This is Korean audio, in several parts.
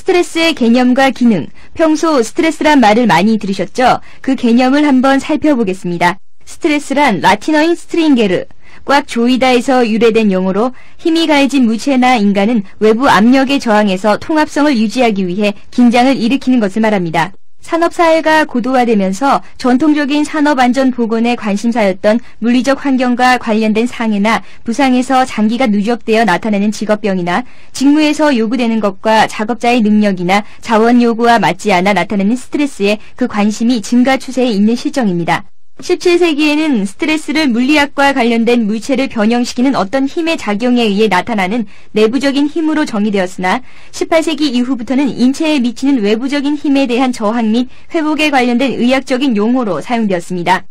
스트레스의 개념과 기능, 평소 스트레스란 말을 많이 들으셨죠? 그 개념을 한번 살펴보겠습니다. 스트레스란 라틴어인 스트링게르, 꽉 조이다에서 유래된 용어로 힘이 가해진 무체나 인간은 외부 압력에 저항해서 통합성을 유지하기 위해 긴장을 일으키는 것을 말합니다. 산업사회가 고도화되면서 전통적인 산업안전보건의 관심사였던 물리적 환경과 관련된 상해나 부상에서 장기가 누적되어 나타나는 직업병이나 직무에서 요구되는 것과 작업자의 능력이나 자원 요구와 맞지 않아 나타나는 스트레스에 그 관심이 증가 추세에 있는 실정입니다. 17세기에는 스트레스를 물리학과 관련된 물체를 변형시키는 어떤 힘의 작용에 의해 나타나는 내부적인 힘으로 정의되었으나 18세기 이후부터는 인체에 미치는 외부적인 힘에 대한 저항 및 회복에 관련된 의학적인 용어로 사용되었습니다.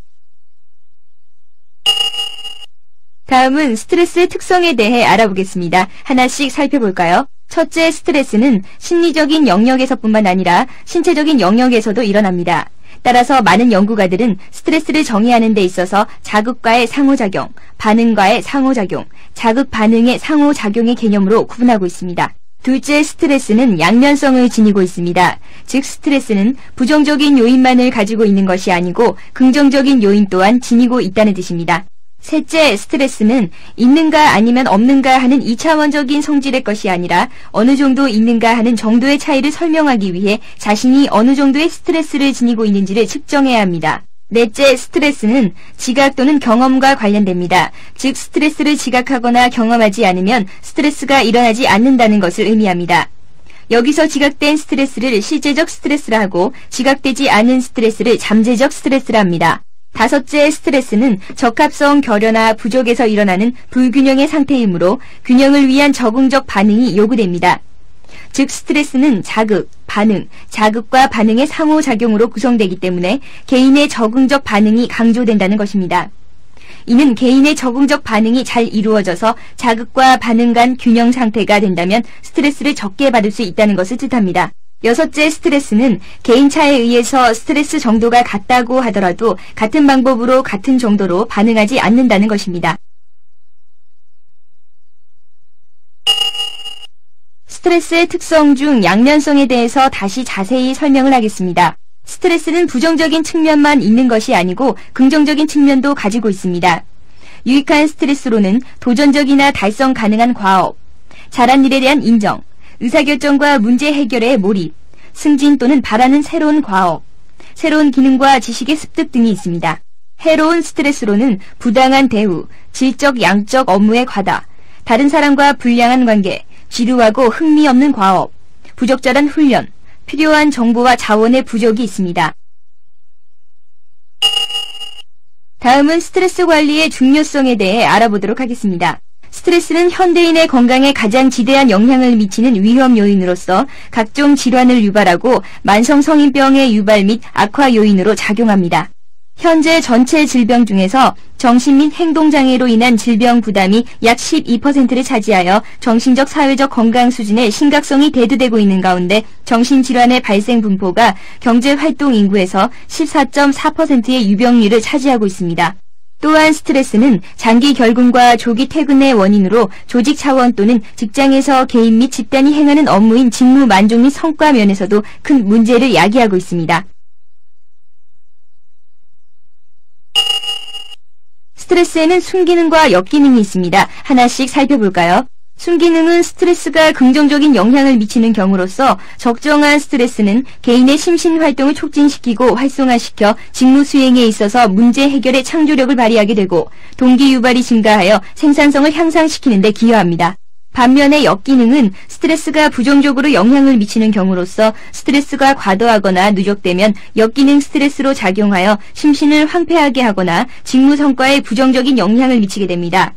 다음은 스트레스의 특성에 대해 알아보겠습니다. 하나씩 살펴볼까요? 첫째, 스트레스는 심리적인 영역에서뿐만 아니라 신체적인 영역에서도 일어납니다. 따라서 많은 연구가들은 스트레스를 정의하는 데 있어서 자극과의 상호작용, 반응과의 상호작용, 자극-반응의 상호작용의 개념으로 구분하고 있습니다. 둘째, 스트레스는 양면성을 지니고 있습니다. 즉, 스트레스는 부정적인 요인만을 가지고 있는 것이 아니고 긍정적인 요인 또한 지니고 있다는 뜻입니다. 셋째, 스트레스는 있는가 아니면 없는가 하는 2차원적인 성질의 것이 아니라 어느 정도 있는가 하는 정도의 차이를 설명하기 위해 자신이 어느 정도의 스트레스를 지니고 있는지를 측정해야 합니다. 넷째, 스트레스는 지각 또는 경험과 관련됩니다. 즉, 스트레스를 지각하거나 경험하지 않으면 스트레스가 일어나지 않는다는 것을 의미합니다. 여기서 지각된 스트레스를 실제적 스트레스라 하고 지각되지 않은 스트레스를 잠재적 스트레스라 합니다. 다섯째, 스트레스는 적합성 결여나 부족에서 일어나는 불균형의 상태이므로 균형을 위한 적응적 반응이 요구됩니다. 즉, 스트레스는 자극, 반응, 자극과 반응의 상호작용으로 구성되기 때문에 개인의 적응적 반응이 강조된다는 것입니다. 이는 개인의 적응적 반응이 잘 이루어져서 자극과 반응 간 균형 상태가 된다면 스트레스를 적게 받을 수 있다는 것을 뜻합니다. 여섯째, 스트레스는 개인차에 의해서 스트레스 정도가 같다고 하더라도 같은 방법으로 같은 정도로 반응하지 않는다는 것입니다. 스트레스의 특성 중 양면성에 대해서 다시 자세히 설명을 하겠습니다. 스트레스는 부정적인 측면만 있는 것이 아니고 긍정적인 측면도 가지고 있습니다. 유익한 스트레스로는 도전적이나 달성 가능한 과업, 잘한 일에 대한 인정, 의사결정과 문제 해결에 몰입, 승진 또는 바라는 새로운 과업, 새로운 기능과 지식의 습득 등이 있습니다. 해로운 스트레스로는 부당한 대우, 질적 양적 업무의 과다, 다른 사람과 불량한 관계, 지루하고 흥미없는 과업, 부적절한 훈련, 필요한 정보와 자원의 부족이 있습니다. 다음은 스트레스 관리의 중요성에 대해 알아보도록 하겠습니다. 스트레스는 현대인의 건강에 가장 지대한 영향을 미치는 위험 요인으로서 각종 질환을 유발하고 만성 성인병의 유발 및 악화 요인으로 작용합니다. 현재 전체 질병 중에서 정신 및 행동장애로 인한 질병 부담이 약 12%를 차지하여 정신적 사회적 건강 수준의 심각성이 대두되고 있는 가운데 정신질환의 발생 분포가 경제활동 인구에서 14.4%의 유병률을 차지하고 있습니다. 또한 스트레스는 장기 결근과 조기 퇴근의 원인으로 조직 차원 또는 직장에서 개인 및 집단이 행하는 업무인 직무 만족 및 성과 면에서도 큰 문제를 야기하고 있습니다. 스트레스에는 순기능과 역기능이 있습니다. 하나씩 살펴볼까요? 순기능은 스트레스가 긍정적인 영향을 미치는 경우로서 적정한 스트레스는 개인의 심신활동을 촉진시키고 활성화시켜 직무 수행에 있어서 문제 해결의 창조력을 발휘하게 되고 동기 유발이 증가하여 생산성을 향상시키는 데 기여합니다. 반면에 역기능은 스트레스가 부정적으로 영향을 미치는 경우로서 스트레스가 과도하거나 누적되면 역기능 스트레스로 작용하여 심신을 황폐하게 하거나 직무 성과에 부정적인 영향을 미치게 됩니다.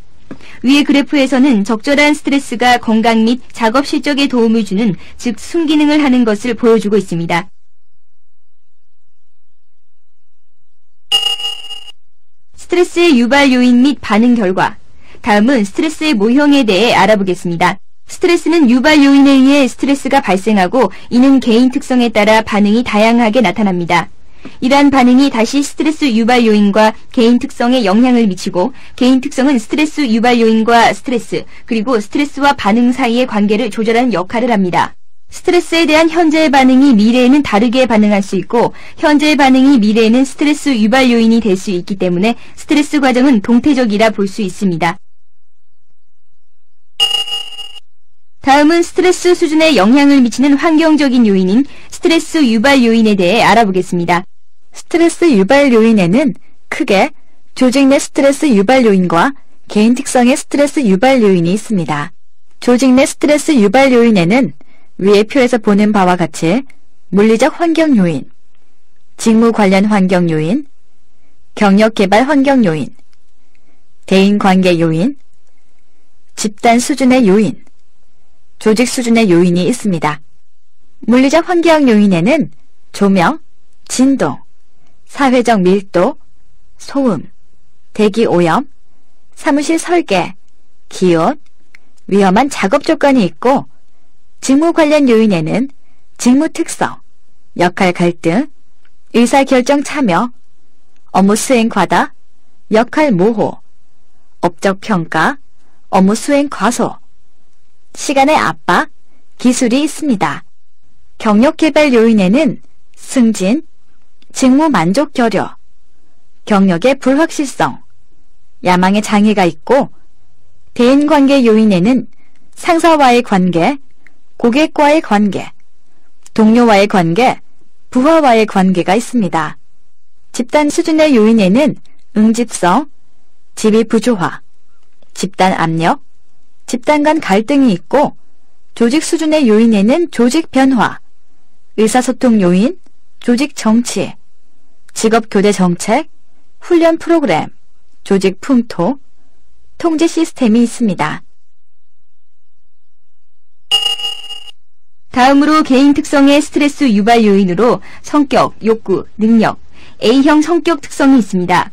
위의 그래프에서는 적절한 스트레스가 건강 및 작업 실적에 도움을 주는 즉 순기능을 하는 것을 보여주고 있습니다. 스트레스의 유발 요인 및 반응 결과. 다음은 스트레스의 모형에 대해 알아보겠습니다. 스트레스는 유발 요인에 의해 스트레스가 발생하고 이는 개인 특성에 따라 반응이 다양하게 나타납니다. 이러한 반응이 다시 스트레스 유발 요인과 개인 특성에 영향을 미치고 개인 특성은 스트레스 유발 요인과 스트레스 그리고 스트레스와 반응 사이의 관계를 조절하는 역할을 합니다. 스트레스에 대한 현재의 반응이 미래에는 다르게 반응할 수 있고 현재의 반응이 미래에는 스트레스 유발 요인이 될 수 있기 때문에 스트레스 과정은 동태적이라 볼 수 있습니다. 다음은 스트레스 수준에 영향을 미치는 환경적인 요인인 스트레스 유발 요인에 대해 알아보겠습니다. 스트레스 유발 요인에는 크게 조직 내 스트레스 유발 요인과 개인 특성의 스트레스 유발 요인이 있습니다. 조직 내 스트레스 유발 요인에는 위의 표에서 보는 바와 같이 물리적 환경 요인, 직무 관련 환경 요인, 경력 개발 환경 요인, 대인 관계 요인, 집단 수준의 요인, 조직 수준의 요인이 있습니다. 물리적 환경 요인에는 조명, 진동, 사회적 밀도, 소음, 대기 오염, 사무실 설계, 기온, 위험한 작업 조건이 있고 직무 관련 요인에는 직무 특성, 역할 갈등, 의사결정 참여, 업무 수행 과다, 역할 모호, 업적 평가, 업무 수행 과소, 시간의 압박, 기술이 있습니다. 경력 개발 요인에는 승진, 직무 만족 결여, 경력의 불확실성, 야망의 장애가 있고 대인관계 요인에는 상사와의 관계, 고객과의 관계, 동료와의 관계, 부하와의 관계가 있습니다. 집단 수준의 요인에는 응집성, 지위 부조화, 집단 압력, 집단 간 갈등이 있고 조직 수준의 요인에는 조직 변화, 의사소통 요인, 조직 정치, 직업교대 정책, 훈련 프로그램, 조직 풍토, 통제 시스템이 있습니다. 다음으로 개인 특성의 스트레스 유발 요인으로 성격, 욕구, 능력, A형 성격 특성이 있습니다.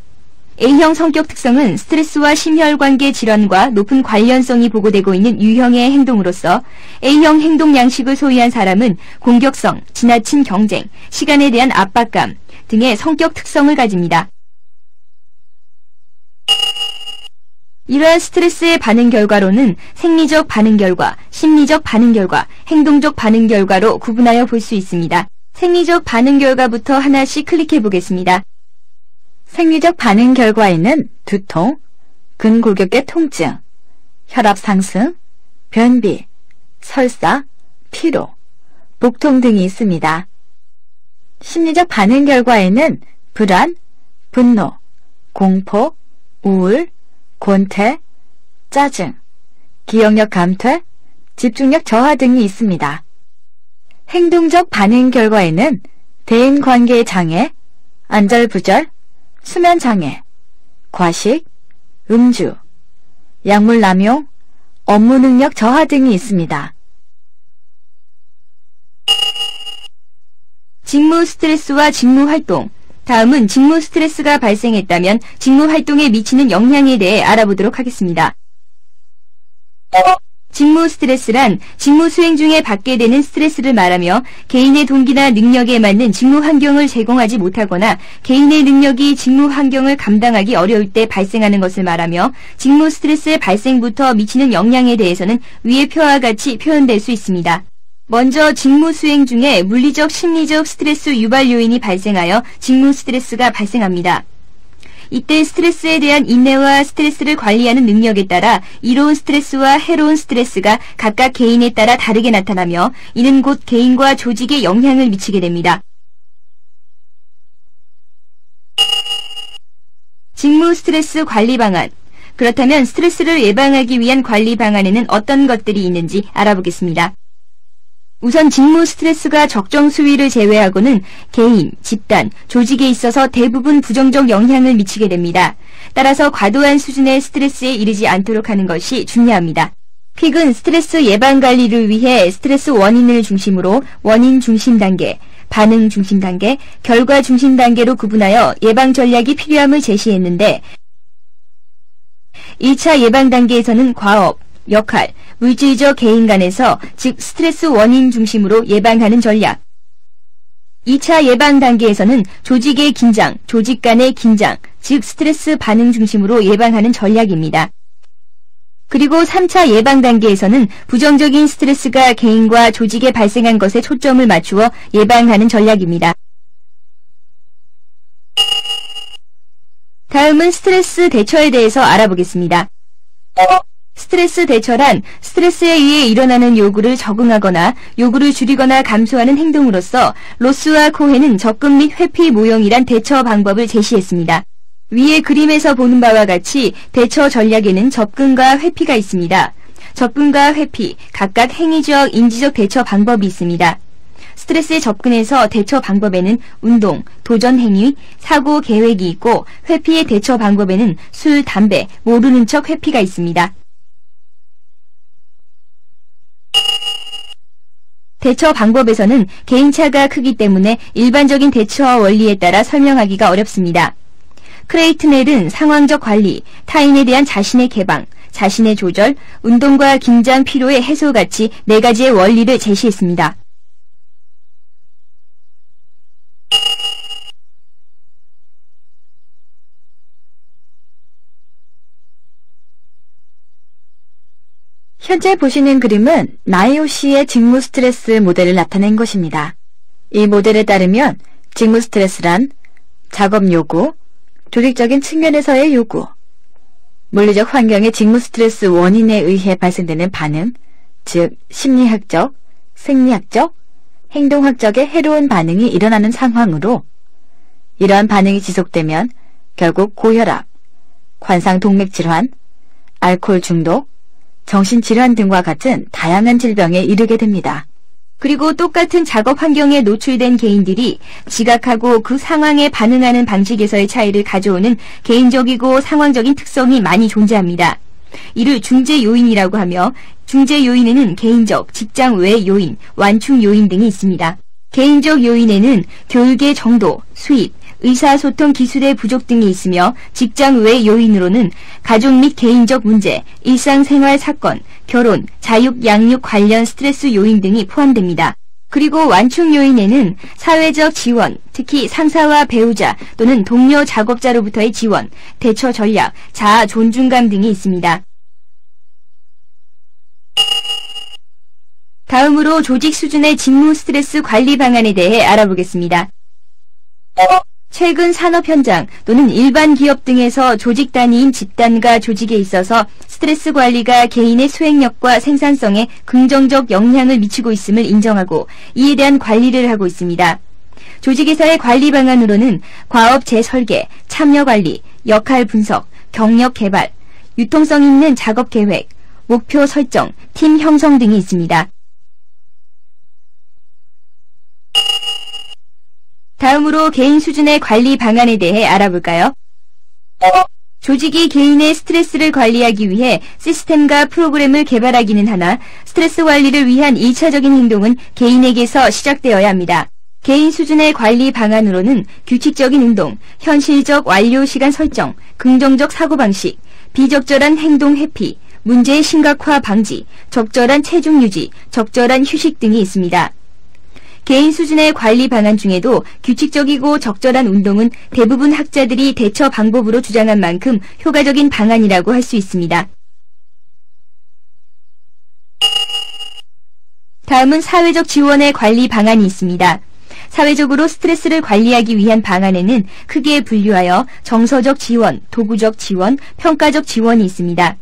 A형 성격 특성은 스트레스와 심혈관계 질환과 높은 관련성이 보고되고 있는 유형의 행동으로서 A형 행동 양식을 소유한 사람은 공격성, 지나친 경쟁, 시간에 대한 압박감 등의 성격 특성을 가집니다. 이러한 스트레스의 반응 결과로는 생리적 반응 결과, 심리적 반응 결과, 행동적 반응 결과로 구분하여 볼 수 있습니다. 생리적 반응 결과부터 하나씩 클릭해 보겠습니다. 생리적 반응 결과에는 두통, 근골격계 통증, 혈압 상승, 변비, 설사, 피로, 복통 등이 있습니다. 심리적 반응 결과에는 불안, 분노, 공포, 우울, 권태, 짜증, 기억력 감퇴, 집중력 저하 등이 있습니다. 행동적 반응 결과에는 대인관계의 장애, 안절부절, 수면장애, 과식, 음주, 약물 남용, 업무 능력 저하 등이 있습니다. 직무 스트레스와 직무 활동. 다음은 직무 스트레스가 발생했다면 직무 활동에 미치는 영향에 대해 알아보도록 하겠습니다. 직무 스트레스란 직무 수행 중에 받게 되는 스트레스를 말하며 개인의 동기나 능력에 맞는 직무 환경을 제공하지 못하거나 개인의 능력이 직무 환경을 감당하기 어려울 때 발생하는 것을 말하며 직무 스트레스의 발생부터 미치는 영향에 대해서는 위의 표와 같이 표현될 수 있습니다. 먼저 직무 수행 중에 물리적, 심리적 스트레스 유발 요인이 발생하여 직무 스트레스가 발생합니다. 이때 스트레스에 대한 인내와 스트레스를 관리하는 능력에 따라 이로운 스트레스와 해로운 스트레스가 각각 개인에 따라 다르게 나타나며 이는 곧 개인과 조직에 영향을 미치게 됩니다. 직무 스트레스 관리 방안. 그렇다면 스트레스를 예방하기 위한 관리 방안에는 어떤 것들이 있는지 알아보겠습니다. 우선 직무 스트레스가 적정 수위를 제외하고는 개인, 집단, 조직에 있어서 대부분 부정적 영향을 미치게 됩니다. 따라서 과도한 수준의 스트레스에 이르지 않도록 하는 것이 중요합니다. 퀵은 스트레스 예방 관리를 위해 스트레스 원인을 중심으로 원인 중심 단계, 반응 중심 단계, 결과 중심 단계로 구분하여 예방 전략이 필요함을 제시했는데 1차 예방 단계에서는 과업, 역할, 물질적 개인 간에서 즉 스트레스 원인 중심으로 예방하는 전략. 2차 예방 단계에서는 조직의 긴장, 조직 간의 긴장, 즉 스트레스 반응 중심으로 예방하는 전략입니다. 그리고 3차 예방 단계에서는 부정적인 스트레스가 개인과 조직에 발생한 것에 초점을 맞추어 예방하는 전략입니다. 다음은 스트레스 대처에 대해서 알아보겠습니다. 스트레스 대처란 스트레스에 의해 일어나는 요구를 적응하거나 요구를 줄이거나 감소하는 행동으로서 로스와 코헨은 접근 및 회피 모형이란 대처 방법을 제시했습니다. 위의 그림에서 보는 바와 같이 대처 전략에는 접근과 회피가 있습니다. 접근과 회피, 각각 행위적, 인지적 대처 방법이 있습니다. 스트레스에 접근해서 대처 방법에는 운동, 도전 행위, 사고 계획이 있고 회피의 대처 방법에는 술, 담배, 모르는 척 회피가 있습니다. 대처 방법에서는 개인차가 크기 때문에 일반적인 대처 원리에 따라 설명하기가 어렵습니다. 크레이트넬은 상황적 관리, 타인에 대한 자신의 개방, 자신의 조절, 운동과 긴장 피로의 해소 같이 4가지의 원리를 제시했습니다. 현재 보시는 그림은 나이오시의 직무 스트레스 모델을 나타낸 것입니다. 이 모델에 따르면 직무 스트레스란 작업 요구, 조직적인 측면에서의 요구, 물리적 환경의 직무 스트레스 원인에 의해 발생되는 반응, 즉 심리학적, 생리학적, 행동학적의 해로운 반응이 일어나는 상황으로 이러한 반응이 지속되면 결국 고혈압, 관상동맥질환, 알코올 중독, 정신질환 등과 같은 다양한 질병에 이르게 됩니다. 그리고 똑같은 작업 환경에 노출된 개인들이 지각하고 그 상황에 반응하는 방식에서의 차이를 가져오는 개인적이고 상황적인 특성이 많이 존재합니다. 이를 중재 요인이라고 하며 중재 요인에는 개인적, 직장 외 요인, 완충 요인 등이 있습니다. 개인적 요인에는 교육의 정도, 수입, 의사소통 기술의 부족 등이 있으며 직장 외 요인으로는 가족 및 개인적 문제, 일상생활 사건, 결혼, 자육, 양육 관련 스트레스 요인 등이 포함됩니다. 그리고 완충 요인에는 사회적 지원, 특히 상사와 배우자 또는 동료 작업자로부터의 지원, 대처 전략, 자아 존중감 등이 있습니다. 다음으로 조직 수준의 직무 스트레스 관리 방안에 대해 알아보겠습니다. 최근 산업 현장 또는 일반 기업 등에서 조직 단위인 집단과 조직에 있어서 스트레스 관리가 개인의 수행력과 생산성에 긍정적 영향을 미치고 있음을 인정하고 이에 대한 관리를 하고 있습니다. 조직에서의 관리 방안으로는 과업 재설계, 참여 관리, 역할 분석, 경력 개발, 유통성 있는 작업 계획, 목표 설정, 팀 형성 등이 있습니다. 다음으로 개인 수준의 관리 방안에 대해 알아볼까요? 조직이 개인의 스트레스를 관리하기 위해 시스템과 프로그램을 개발하기는 하나 스트레스 관리를 위한 1차적인 행동은 개인에게서 시작되어야 합니다. 개인 수준의 관리 방안으로는 규칙적인 운동, 현실적 완료 시간 설정, 긍정적 사고방식, 비적절한 행동 회피, 문제의 심각화 방지, 적절한 체중 유지, 적절한 휴식 등이 있습니다. 개인 수준의 관리 방안 중에도 규칙적이고 적절한 운동은 대부분 학자들이 대처 방법으로 주장한 만큼 효과적인 방안이라고 할 수 있습니다. 다음은 사회적 지원의 관리 방안이 있습니다. 사회적으로 스트레스를 관리하기 위한 방안에는 크게 분류하여 정서적 지원, 도구적 지원, 평가적 지원이 있습니다.